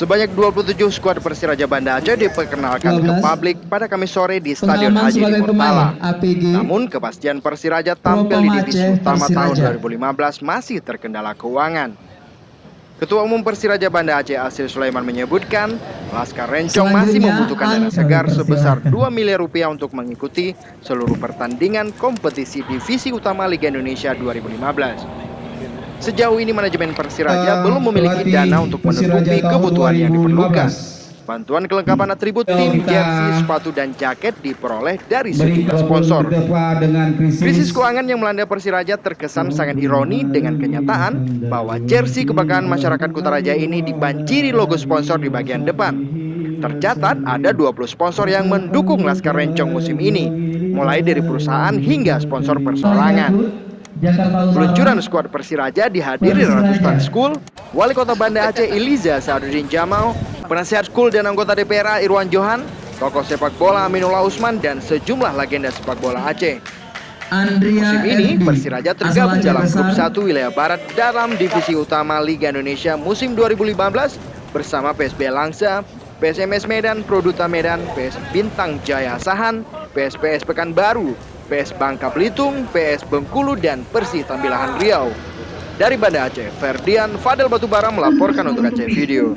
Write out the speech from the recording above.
Sebanyak 27 skuad Persiraja Banda Aceh diperkenalkan ke publik pada Kamis sore di Stadion Pengalaman Haji sebagai Murtala. pemain APG. Namun kepastian Persiraja tampil di divisi Aceh utama tahun Persiraja. 2015 masih terkendala keuangan. Ketua Umum Persiraja Banda Aceh Asir Sulaiman menyebutkan, Laskar Rencong masih Selanjutnya, membutuhkan dana segar Persiraja. sebesar 2 miliar rupiah untuk mengikuti seluruh pertandingan kompetisi divisi utama Liga Indonesia 2015. Sejauh ini manajemen Persiraja belum memiliki dana untuk menutupi kebutuhan yang diperlukan. Bantuan kelengkapan atribut tim, jersey, sepatu, dan jaket diperoleh dari sejumlah sponsor. Krisis keuangan yang melanda Persiraja terkesan sangat ironi dengan kenyataan bahwa jersey kebanggaan masyarakat Kutaraja ini dibanjiri logo sponsor di bagian depan. Tercatat ada 20 sponsor yang mendukung Laskar Rencong musim ini, mulai dari perusahaan hingga sponsor perseorangan. Peluncuran skuad Persiraja dihadiri ratusan skul, Wali Kota Banda Aceh Iliza Sa'aduddin Jamal, penasihat skul dan anggota DPRA Irwan Johan, tokoh sepak bola Aminullah Usman, dan sejumlah legenda sepak bola Aceh. Musim ini Persiraja tergabung dalam grup 1 wilayah barat dalam divisi utama Liga Indonesia musim 2015 bersama PSB Langsa, PSMS Medan, Produta Medan, PS Bintang Jaya Asahan, PSPS Pekanbaru, PS Bangka Belitung, PS Bengkulu, dan Persih Tambilahan Riau. Dari Banda Aceh, Ferdian Fadel Batubara melaporkan untuk Aceh Video.